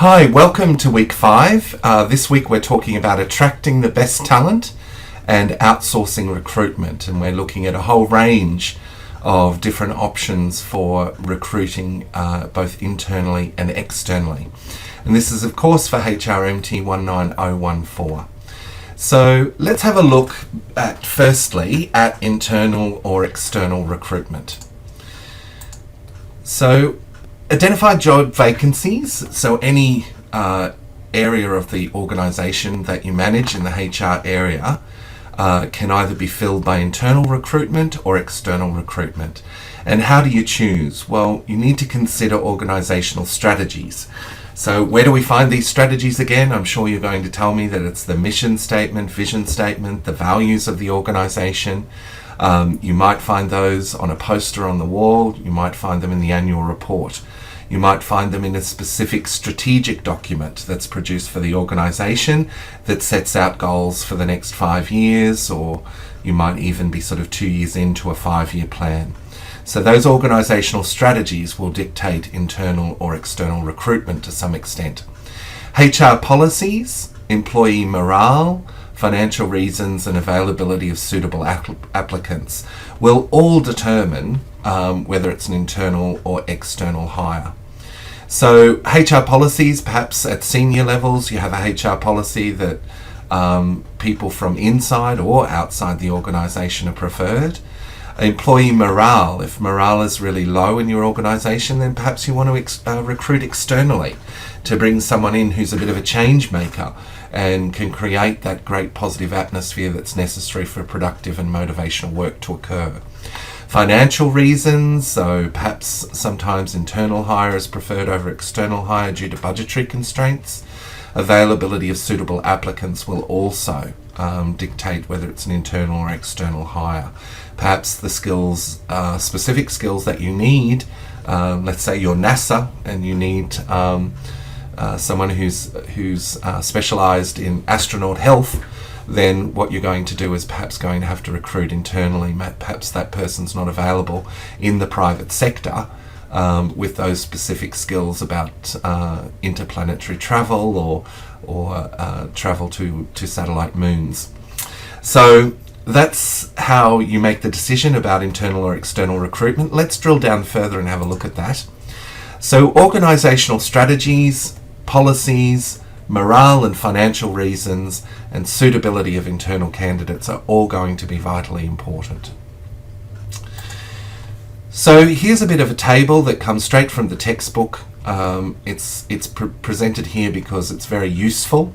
Hi, welcome to week 5. This week we're talking about attracting the best talent and outsourcing recruitment, and we're looking at a whole range of different options for recruiting both internally and externally. And this is of course for HRMT19014. So let's have a look at firstly at internal or external recruitment. So identify job vacancies, so any area of the organisation that you manage in the HR area can either be filled by internal recruitment or external recruitment. And how do you choose? Well, you need to consider organisational strategies. So where do we find these strategies again? I'm sure you're going to tell me that it's the mission statement, vision statement, the values of the organisation. You might find those on a poster on the wall. You might find them in the annual report. You might find them in a specific strategic document that's produced for the organisation that sets out goals for the next 5 years, or you might even be sort of 2 years into a 5-year plan. So those organisational strategies will dictate internal or external recruitment to some extent. HR policies, employee morale, financial reasons and availability of suitable applicants will all determine whether it's an internal or external hire. So HR policies, perhaps at senior levels, you have a HR policy that people from inside or outside the organisation are preferred. Employee morale, if morale is really low in your organisation, then perhaps you want to recruit externally to bring someone in who's a bit of a change maker and can create that great positive atmosphere that's necessary for productive and motivational work to occur. Financial reasons, so perhaps sometimes internal hire is preferred over external hire due to budgetary constraints. Availability of suitable applicants will also dictate whether it's an internal or external hire. Perhaps the skills, specific skills that you need, let's say you're NASA and you need someone who's specialised in astronaut health, then what you're going to do is perhaps going to have to recruit internally. Perhaps that person's not available in the private sector with those specific skills about interplanetary travel or travel to satellite moons. So that's how you make the decision about internal or external recruitment. Let's drill down further and have a look at that. So organisational strategies, policies, morale and financial reasons, and suitability of internal candidates are all going to be vitally important. So here's a bit of a table that comes straight from the textbook. It's presented here because it's very useful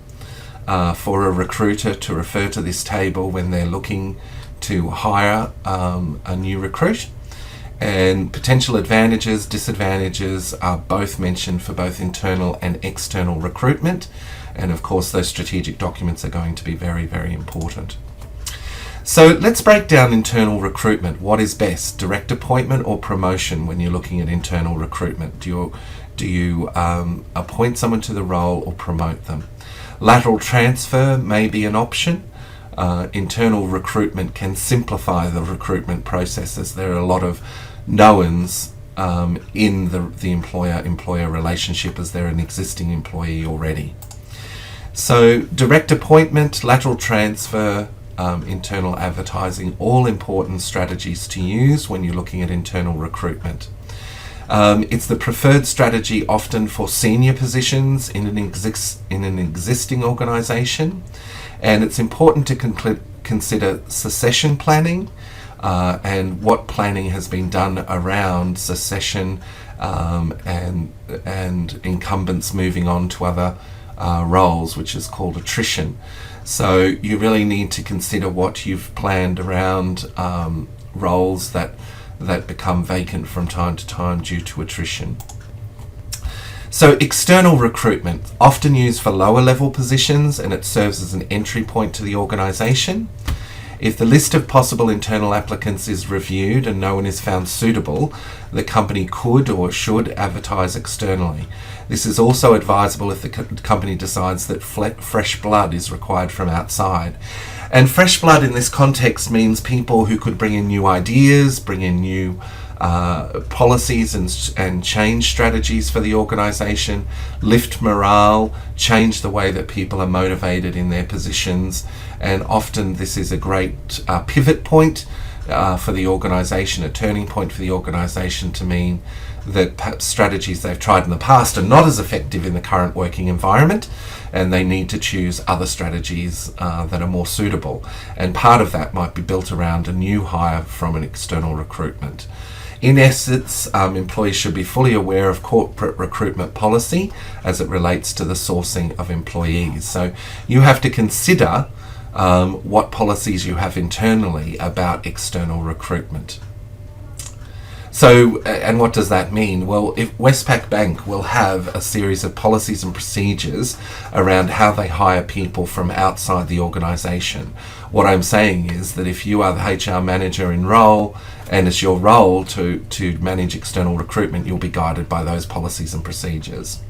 for a recruiter to refer to this table when they're looking to hire a new recruit. And potential advantages, disadvantages are both mentioned for both internal and external recruitment. And of course, those strategic documents are going to be very, very important. So let's break down internal recruitment. What is best, direct appointment or promotion when you're looking at internal recruitment? Do you appoint someone to the role or promote them? Lateral transfer may be an option. Internal recruitment can simplify the recruitment processes. There are a lot of knowns in the employer-employer relationship as they're an existing employee already. So direct appointment, lateral transfer, internal advertising, all important strategies to use when you're looking at internal recruitment. It's the preferred strategy often for senior positions in an existing organisation, and it's important to consider succession planning and what planning has been done around succession and incumbents moving on to other roles, which is called attrition. So you really need to consider what you've planned around roles that become vacant from time to time due to attrition. So external recruitment, often used for lower level positions, and it serves as an entry point to the organisation. If the list of possible internal applicants is reviewed and no one is found suitable, the company could or should advertise externally. This is also advisable if the company decides that fresh blood is required from outside. And fresh blood in this context means people who could bring in new ideas, bring in new policies and change strategies for the organisation, lift morale, change the way that people are motivated in their positions, and often this is a great pivot point for the organisation, a turning point for the organisation, to mean that perhaps strategies they've tried in the past are not as effective in the current working environment, and they need to choose other strategies that are more suitable. And part of that might be built around a new hire from an external recruitment. In essence, employees should be fully aware of corporate recruitment policy as it relates to the sourcing of employees. So you have to consider what policies you have internally about external recruitment. So, and what does that mean? Well, if Westpac Bank will have a series of policies and procedures around how they hire people from outside the organisation. What I'm saying is that if you are the HR manager in role, and it's your role to manage external recruitment, you'll be guided by those policies and procedures.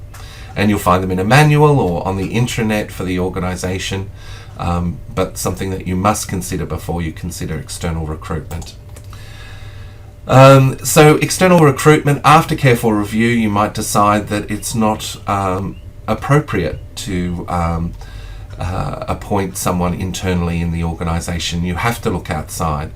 And you'll find them in a manual or on the intranet for the organisation, but something that you must consider before you consider external recruitment. So external recruitment, after careful review, you might decide that it's not appropriate to appoint someone internally in the organisation. You have to look outside.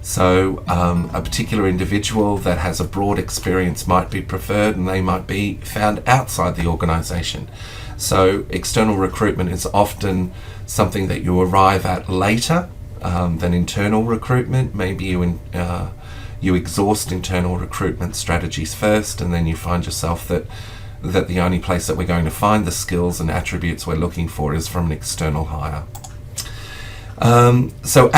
So a particular individual that has a broad experience might be preferred, and they might be found outside the organisation. So external recruitment is often something that you arrive at later than internal recruitment. Maybe you exhaust internal recruitment strategies first, and then you find yourself that the only place that we're going to find the skills and attributes we're looking for is from an external hire. So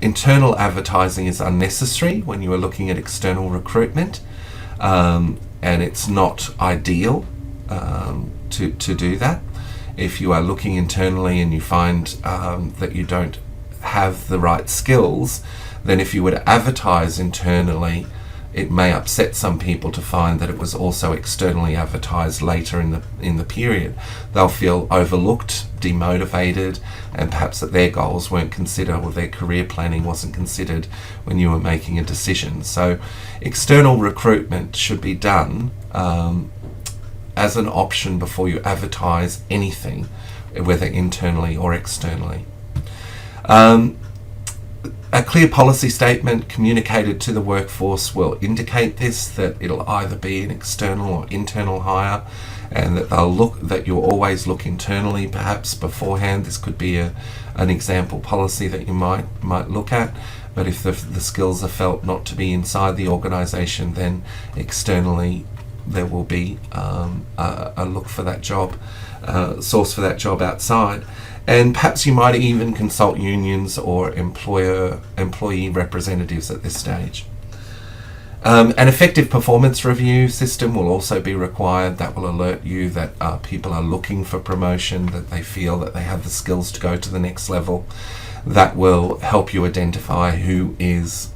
internal advertising is unnecessary when you are looking at external recruitment, and it's not ideal to do that. If you are looking internally and you find that you don't have the right skills, then if you were to advertise internally, it may upset some people to find that it was also externally advertised later in the period. They'll feel overlooked, demotivated, and perhaps that their goals weren't considered or their career planning wasn't considered when you were making a decision. So external recruitment should be done as an option before you advertise anything, whether internally or externally. A clear policy statement communicated to the workforce will indicate this, that it'll either be an external or internal hire, and that you'll always look internally perhaps beforehand. This could be an example policy that you might look at, but if the skills are felt not to be inside the organisation, then externally there will be a look for that job, source for that job outside. And perhaps you might even consult unions or employee representatives at this stage. An effective performance review system will also be required. That will alert you that people are looking for promotion, that they feel that they have the skills to go to the next level. That will help you identify who is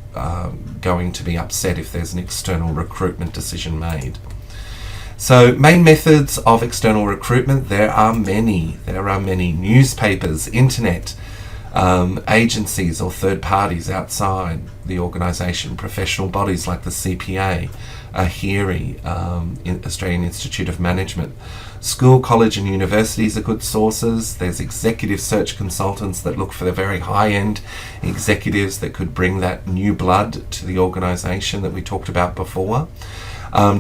going to be upset if there's an external recruitment decision made. So main methods of external recruitment, there are many. Newspapers, internet, agencies or third parties outside the organisation, professional bodies like the CPA, AHERI, Australian Institute of Management. School, college and universities are good sources. There's executive search consultants that look for the very high-end executives that could bring that new blood to the organisation that we talked about before.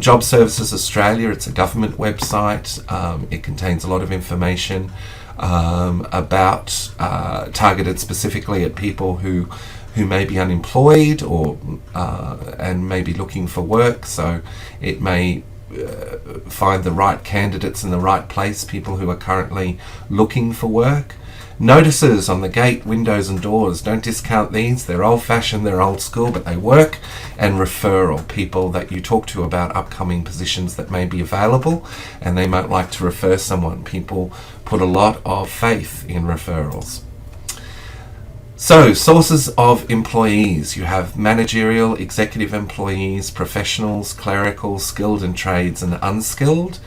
Job Services Australia, it's a government website. It contains a lot of information about targeted specifically at people who may be unemployed or and may be looking for work. So it may find the right candidates in the right place, people who are currently looking for work. Notices on the gate, windows and doors, don't discount these. They're old-fashioned, they're old school, but they work. And referral, people that you talk to about upcoming positions that may be available and they might like to refer someone. People put a lot of faith in referrals. So, sources of employees. You have managerial, executive employees, professionals, clerical, skilled in trades and unskilled.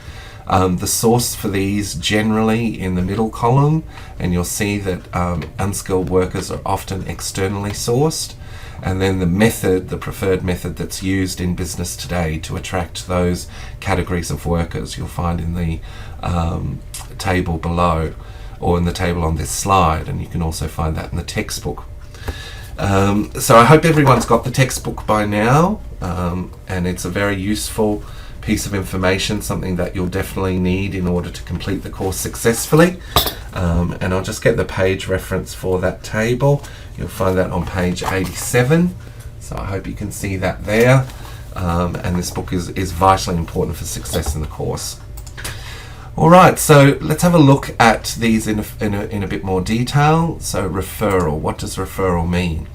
The source for these generally in the middle column, and you'll see that unskilled workers are often externally sourced, and then the preferred method that's used in business today to attract those categories of workers, you'll find in the table below, or in the table on this slide, and you can also find that in the textbook. So I hope everyone's got the textbook by now, and it's a very useful piece of information, something that you'll definitely need in order to complete the course successfully. And I'll just get the page reference for that table. You'll find that on page 87. So I hope you can see that there. And this book is vitally important for success in the course. All right, so let's have a look at these in a bit more detail. So referral, what does referral mean?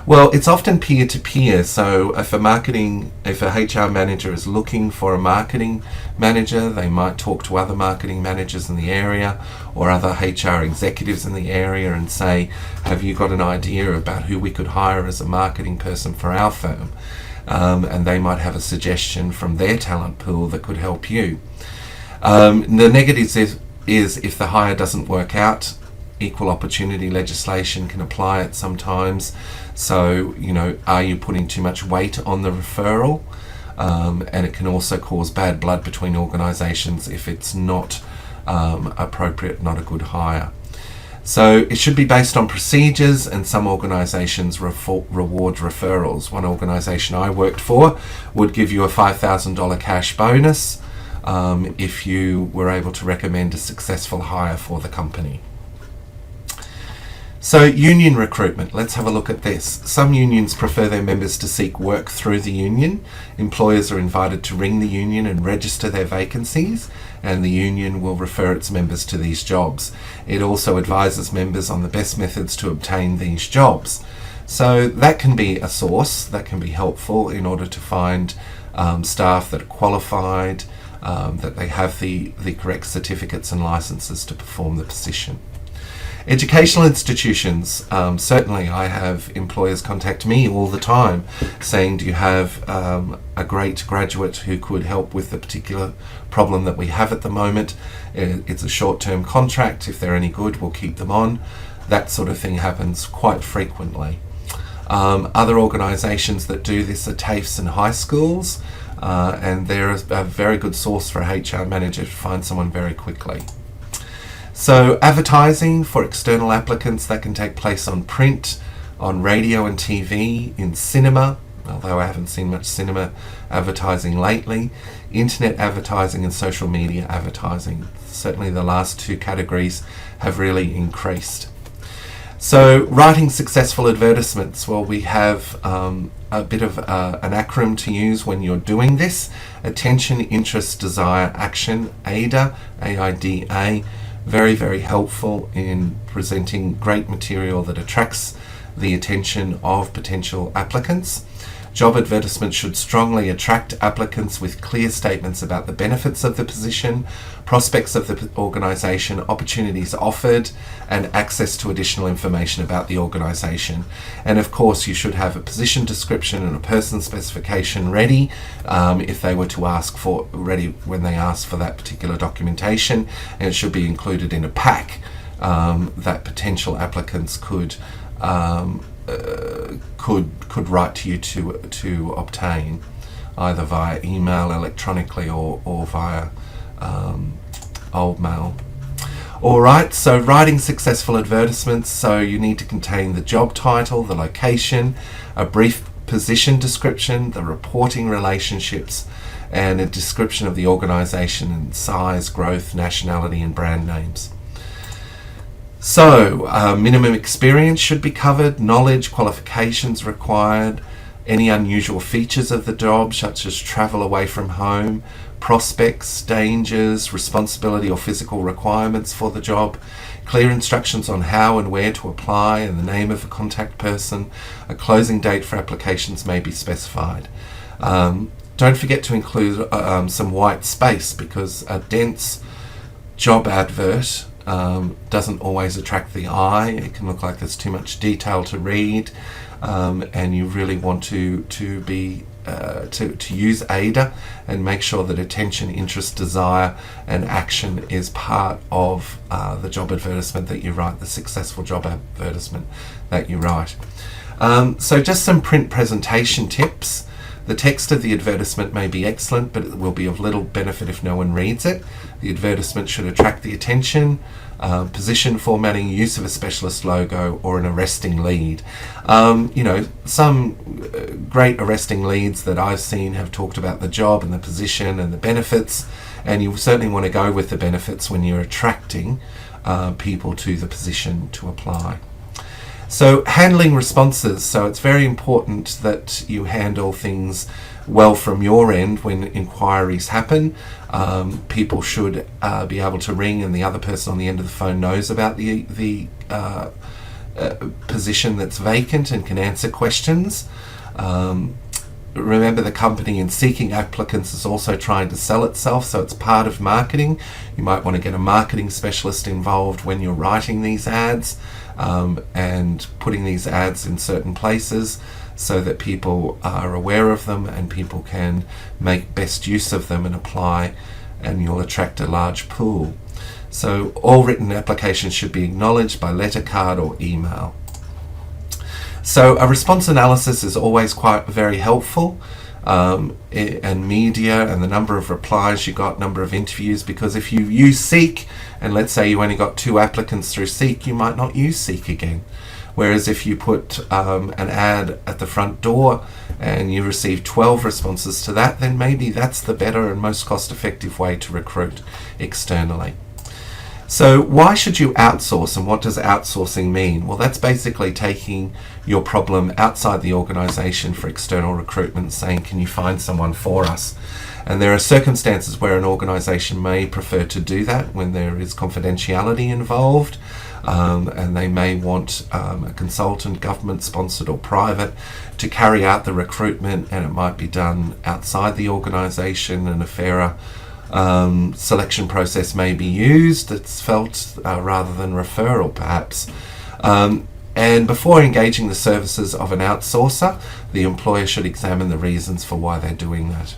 Well, it's often peer-to-peer. So if a HR manager is looking for a marketing manager, they might talk to other marketing managers in the area or other HR executives in the area and say, have you got an idea about who we could hire as a marketing person for our firm? And they might have a suggestion from their talent pool that could help you. The negatives is if the hire doesn't work out, equal opportunity legislation can apply it sometimes. So, are you putting too much weight on the referral? And it can also cause bad blood between organisations if it's not appropriate, not a good hire. So it should be based on procedures, and some organisations reward referrals. One organisation I worked for would give you a $5,000 cash bonus if you were able to recommend a successful hire for the company. So union recruitment, let's have a look at this. Some unions prefer their members to seek work through the union. Employers are invited to ring the union and register their vacancies, and the union will refer its members to these jobs. It also advises members on the best methods to obtain these jobs. So that can be a source that can be helpful in order to find staff that are qualified, that they have the correct certificates and licenses to perform the position. Educational institutions, certainly I have employers contact me all the time saying, do you have a great graduate who could help with the particular problem that we have at the moment? It's a short-term contract. If they're any good, we'll keep them on. That sort of thing happens quite frequently. Other organisations that do this are TAFEs and high schools, and they're a very good source for a HR manager to find someone very quickly. So advertising for external applicants, that can take place on print, on radio and TV, in cinema, although I haven't seen much cinema advertising lately, internet advertising and social media advertising. Certainly the last two categories have really increased. So writing successful advertisements, well, we have a bit of an acronym to use when you're doing this: attention, interest, desire, action, AIDA, AIDA. Very, very helpful in presenting great material that attracts the attention of potential applicants. Job advertisements should strongly attract applicants with clear statements about the benefits of the position, prospects of the organisation, opportunities offered, and access to additional information about the organisation. And of course, you should have a position description and a person specification ready if they were to ask for when they ask for that particular documentation, and it should be included in a pack that potential applicants could write to you to obtain, either via email, electronically, or via old mail. Alright, so writing successful advertisements, so you need to contain the job title, the location, a brief position description, the reporting relationships, and a description of the organisation and size, growth, nationality, and brand names. So, minimum experience should be covered, knowledge, qualifications required, any unusual features of the job, such as travel away from home, prospects, dangers, responsibility or physical requirements for the job, clear instructions on how and where to apply, and the name of a contact person. A closing date for applications may be specified. Don't forget to include some white space, because a dense job advert doesn't always attract the eye. It can look like there's too much detail to read, and you really want to use AIDA and make sure that attention, interest, desire, and action is part of the job advertisement that you write, the successful job advertisement that you write. So just some print presentation tips. The text of the advertisement may be excellent, but it will be of little benefit if no one reads it. The advertisement should attract the attention. Position formatting, use of a specialist logo, or an arresting lead. Some great arresting leads that I've seen have talked about the job and the position and the benefits, and you certainly want to go with the benefits when you're attracting people to the position to apply. So handling responses. So it's very important that you handle things well from your end when inquiries happen. People should be able to ring and the other person on the end of the phone knows about the position that's vacant and can answer questions. Remember, the company in seeking applicants is also trying to sell itself, so it's part of marketing. You might want to get a marketing specialist involved when you're writing these ads and putting these ads in certain places so that people are aware of them and people can make best use of them and apply, and you'll attract a large pool. So all written applications should be acknowledged by letter, card or email. So a response analysis is always very helpful, and media and the number of replies you got, number of interviews, because if you use Seek and let's say you only got 2 applicants through Seek, you might not use Seek again. Whereas if you put an ad at the front door and you receive 12 responses to that, then maybe that's the better and most cost-effective way to recruit externally. So why should you outsource, and what does outsourcing mean? Well, that's basically taking your problem outside the organisation for external recruitment, saying, can you find someone for us? And there are circumstances where an organisation may prefer to do that when there is confidentiality involved, and they may want a consultant, government sponsored or private, to carry out the recruitment, and it might be done outside the organisation, and a fairer selection process may be used, it's felt, rather than referral perhaps. And before engaging the services of an outsourcer, the employer should examine the reasons for why they're doing that.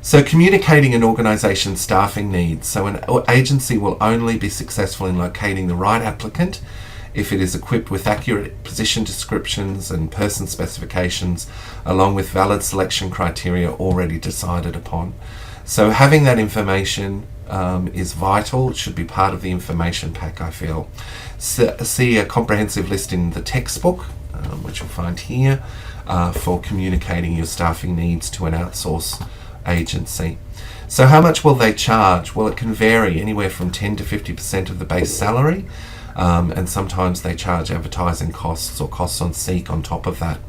So communicating an organisation's staffing needs. So an agency will only be successful in locating the right applicant if it is equipped with accurate position descriptions and person specifications, along with valid selection criteria already decided upon. So having that information is vital. It should be part of the information pack, I feel. See a comprehensive list in the textbook, which you'll find here, for communicating your staffing needs to an outsource agency. So how much will they charge? Well, it can vary anywhere from 10 to 50% of the base salary, and sometimes they charge advertising costs or costs on Seek on top of that.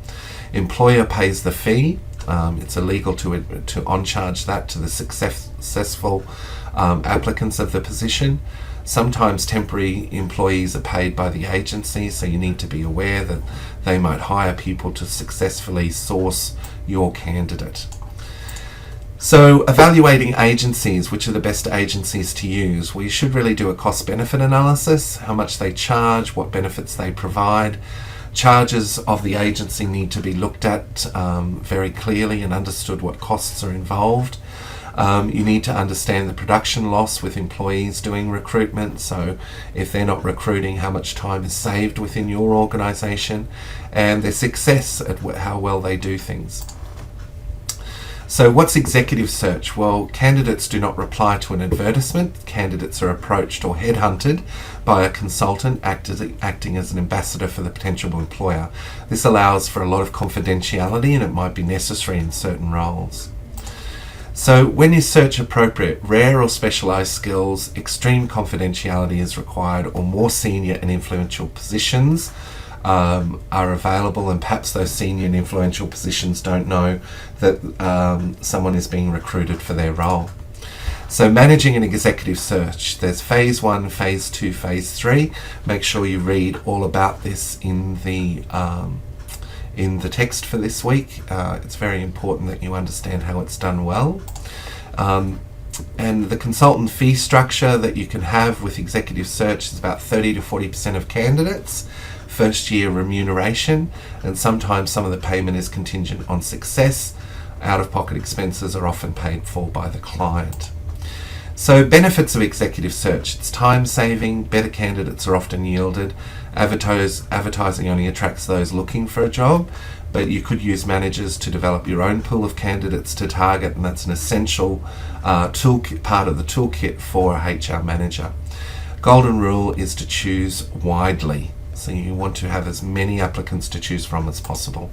Employer pays the fee. It's illegal to on-charge that to the successful applicants of the position. Sometimes temporary employees are paid by the agency, so you need to be aware that they might hire people to successfully source your candidate. So evaluating agencies, which are the best agencies to use? Well, you should really do a cost-benefit analysis, how much they charge, what benefits they provide. Charges of the agency need to be looked at very clearly and understood what costs are involved. You need to understand the production loss with employees doing recruitment, so if they're not recruiting, how much time is saved within your organisation, and their success at how well they do things. So what's executive search? Well, candidates do not reply to an advertisement. Candidates are approached or headhunted by a consultant acting as an ambassador for the potential employer. This allows for a lot of confidentiality, and it might be necessary in certain roles. So when is search appropriate? Rare or specialised skills, extreme confidentiality is required, or more senior and influential positions are available, and perhaps those senior and influential positions don't know that someone is being recruited for their role. So managing an executive search, there's phase 1, phase 2, phase 3. Make sure you read all about this in the text for this week. It's very important that you understand how it's done well. And the consultant fee structure that you can have with executive search is about 30 to 40% of candidates, first year remuneration, and sometimes some of the payment is contingent on success. Out-of-pocket expenses are often paid for by the client. So benefits of executive search: it's time saving, better candidates are often yielded, advertising only attracts those looking for a job, but you could use managers to develop your own pool of candidates to target, and that's an essential part of the toolkit for a HR manager. Golden rule is to choose widely, so you want to have as many applicants to choose from as possible.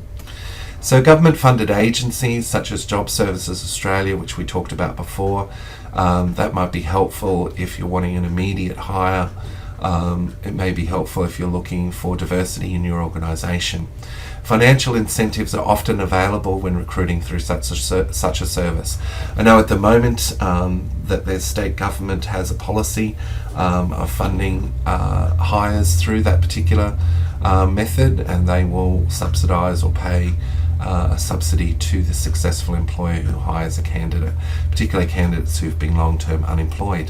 So government-funded agencies such as Job Services Australia, which we talked about before, that might be helpful if you're wanting an immediate hire. It may be helpful if you're looking for diversity in your organisation. Financial incentives are often available when recruiting through such a service. I know at the moment that the state government has a policy of funding hires through that particular method, and they will subsidise or pay a subsidy to the successful employer who hires a candidate, particularly candidates who've been long-term unemployed.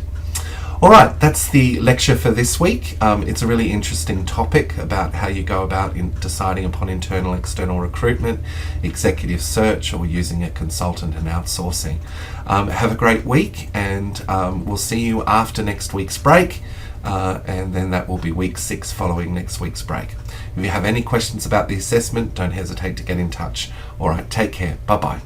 All right, that's the lecture for this week. It's a really interesting topic about how you go about in deciding upon internal, external recruitment, executive search, or using a consultant and outsourcing. Have a great week, and we'll see you after next week's break, and then that will be week 6 following next week's break. If you have any questions about the assessment, don't hesitate to get in touch. All right, take care. Bye-bye.